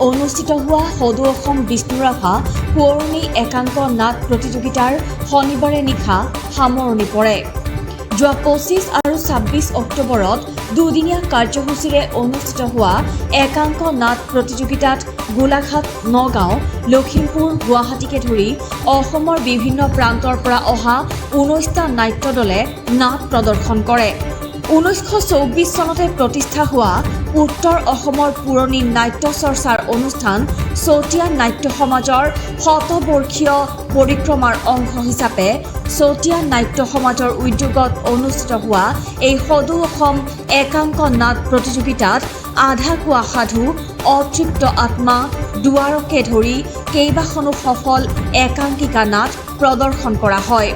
অনুষ্ঠিত হোৱা সদৌ অসম বিষ্ণুৰাভা সোঁৱৰণী একাংক নাট প্ৰতিযোগিতাৰ শনিবাৰে নিশা সামৰণি পৰে। যোৱা 25 আৰু 26 অক্টোবৰত দুদিনীয়া কাৰ্যসূচীৰে অনুষ্ঠিত হোৱা একাংক নাট প্ৰতিযোগিতাত গোলাঘাট, নগাঁও, লখিমপুৰ, গুৱাহাটীকে ধৰি অসমৰ বিভিন্ন প্ৰান্তৰ পৰা অহা 19টা নাট্য দলে নাট প্ৰদৰ্শন কৰে। 1924 চনতে প্ৰতিষ্ঠা হোৱা উত্তৰ অসমৰ পুৰণি নাট্য চৰ্চাৰ অনুষ্ঠান চতিয়া নাট্য সমাজৰ শতবৰ্ষীয় পৰিক্ৰমাৰ অংশ হিচাপে চতিয়া নাট্য সমাজৰ উদ্যোগত অনুষ্ঠিত হোৱা এই সদৌ অসম একাংক নাট প্ৰতিযোগিতাত আধা কোৱা সাধু, অতৃপ্ত আত্মা, দুৱাৰকে ধৰি কেইবাখনো সফল একাংকিকা নাট প্ৰদৰ্শন কৰা হয়।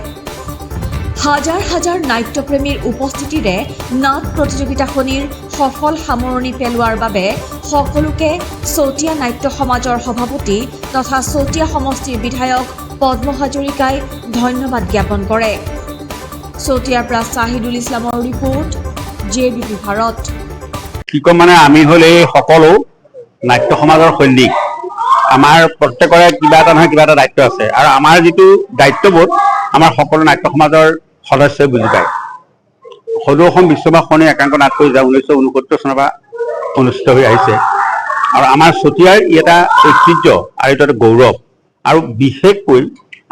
হাজাৰ হাজাৰ নাট্যপ্ৰেমীৰ উপস্থিতিৰে নাট প্ৰতিযোগিতাখনিৰ সফল সামৰণি পেলোৱাৰ বাবে সকলোকে চতিয়া নাট্য সমাজৰ সভাপতি তথা চতিয়া সমষ্টিৰ বিধায়ক পদ্ম হাজৰিকাই ধন্যবাদ জ্ঞাপন কৰে। চতিয়াৰ পৰা চাহিদুল ইছলামৰ ৰিপৰ্ট, JBP ভাৰত। কি কম মানে আমি হ'ল এই সকলো নাট্য সমাজৰ সৈনিক। আমাৰ প্ৰত্যেকৰে কিবা এটা নহয় কিবা এটা দায়িত্ব আছে আৰু আমাৰ যিটো দায়িত্ববোধ আমাৰ সকলো নাট্য সমাজৰ সদস্যই বুজি পায়। সদৌ অসম বিষ্ণুৰাভা সোঁৱৰণী একাংক নাট প্ৰতিযোগিতা 1969 চনৰ পৰা অনুষ্ঠিত হৈ আহিছে আৰু আমাৰ চতিয়াৰ ই এটা ঐতিহ্য আৰু এইটো এটা গৌৰৱ। আৰু বিশেষকৈ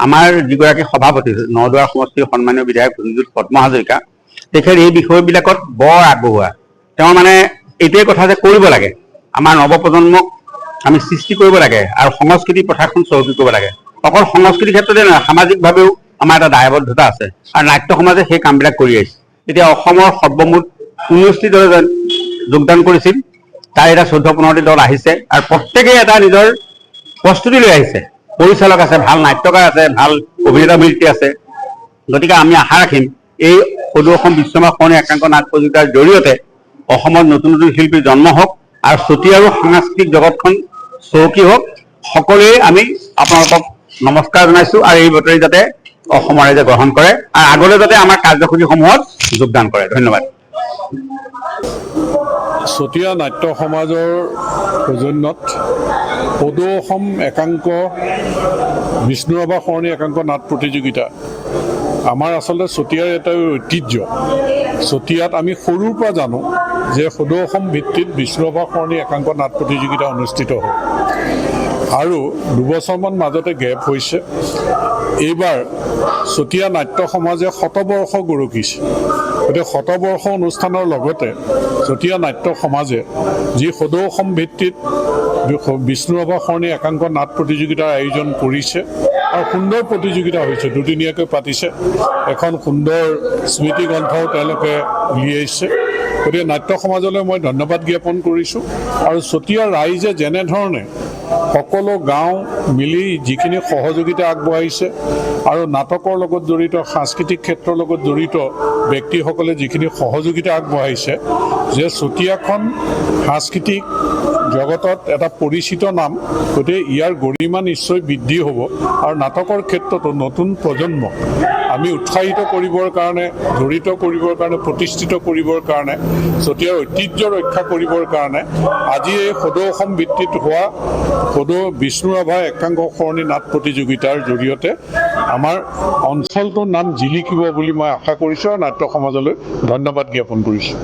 আমাৰ যিগৰাকী সভাপতি নদুৱাৰ সমষ্টিৰ সন্মানীয় বিধায়ক পদ্ম হাজৰিকা, তেখেত এই বিষয়বিলাকত বৰ আগবঢ়োৱা। তেওঁ মানে এইটোৱে কথা যে কৰিব লাগে, আমাৰ নৱপ্ৰজন্মক আমি সৃষ্টি কৰিব লাগে আৰু সংস্কৃতি প্ৰথাখন চহকী কৰিব লাগে। অকল সংস্কৃতিৰ ক্ষেত্ৰতে নহয়, সামাজিকভাৱেও আমাৰ এটা দায়বদ্ধতা আছে আৰু নাট্য সমাজে সেই কামবিলাক কৰি আহিছে। এতিয়া অসমৰ সৰ্বমুঠ 19টি দলে যোগদান কৰিছিল, তাৰ এটা 14-15টি দল আহিছে আৰু প্ৰত্যেকেই এটা নিজৰ প্ৰস্তুতি লৈ আহিছে। পৰিচালক আছে, ভাল নাট্যকাৰ আছে, ভাল অভিনেতা অভিনেত্ৰী আছে। গতিকে আমি আশা ৰাখিম এই সদৌ অসম বিষ্ণুৰাভা সোঁৱৰণী একাংক নাট প্ৰতিযোগিতাৰ জৰিয়তে অসমত নতুন নতুন শিল্পীৰ জন্ম হওক আৰু চতিয়াৰো সাংস্কৃতিক জগতখন চহকী হওক। সকলোৱে আমি আপোনালোকক নমস্কাৰ জনাইছোঁ আৰু এই বতৰি যাতে অসমৰ ৰাইজে গ্ৰহণ কৰে আৰু আগলৈ যাতে আমাৰ কাৰ্যসূচীসমূহত যোগদান কৰে। ধন্যবাদ। চতিয়া নাট্য সমাজৰ সৌজন্যত সদৌ অসম একাংক বিষ্ণুৰাভা সোঁৱৰণী একাংক নাট প্ৰতিযোগিতা আমাৰ আচলতে চতিয়াৰ এটা ঐতিহ্য। চতিয়াত আমি সৰুৰ পৰা জানো যে সদৌ অসম ভিত্তিত বিষ্ণুৰাভা সোঁৱৰণী একাংক নাট প্ৰতিযোগিতা অনুষ্ঠিত হয় আৰু দুবছৰমান মাজতে গেপ হৈছে। এইবাৰ চতিয়া নাট্য সমাজে শতবৰ্ষ গৰকিছে। গতিকে শতবৰ্ষ অনুষ্ঠানৰ লগতে চতিয়া নাট্য সমাজে যি সদৌ অসম ভিত্তিত বিষ্ণুৰাভা সোঁৱৰণী একাংক নাট প্ৰতিযোগিতাৰ আয়োজন কৰিছে আৰু সুন্দৰ প্ৰতিযোগিতা হৈছে, দুদিনীয়াকৈ পাতিছে। এখন সুন্দৰ স্মৃতি গ্ৰন্থও তেওঁলোকে উলিয়াইছে। গতিকে নাট্য সমাজলৈ মই ধন্যবাদ জ্ঞাপন কৰিছোঁ আৰু চতিয়াৰ ৰাইজে যেনেধৰণে সকলো গাঁও মিলি যিখিনি সহযোগিতা আগবঢ়াইছে আৰু নাটকৰ লগত জড়িত, সাংস্কৃতিক ক্ষেত্ৰৰ লগত জড়িত ব্যক্তিসকলে যিখিনি সহযোগিতা আগবঢ়াইছে, যে চতিয়াখন সাংস্কৃতিক জগতত এটা পৰিচিত নাম। গতিকে ইয়াৰ গৰিমা নিশ্চয় বৃদ্ধি হ'ব আৰু নাটকৰ ক্ষেত্ৰতো নতুন প্ৰজন্মক আমি উৎসাহিত কৰিবৰ কাৰণে, জড়িত কৰিবৰ কাৰণে, প্ৰতিষ্ঠিত কৰিবৰ কাৰণে, চতিয়াৰ ঐতিহ্য ৰক্ষা কৰিবৰ কাৰণে আজি এই সদৌ অসম ভিত্তিত হোৱা সদৌ বিষ্ণুৰাভা একাংক সোঁৱৰণী নাট প্ৰতিযোগিতাৰ জৰিয়তে আমাৰ অঞ্চলটোৰ নাম জিলিকিব বুলি মই আশা কৰিছোঁ আৰু নাট্য সমাজলৈ ধন্যবাদ জ্ঞাপন কৰিছোঁ।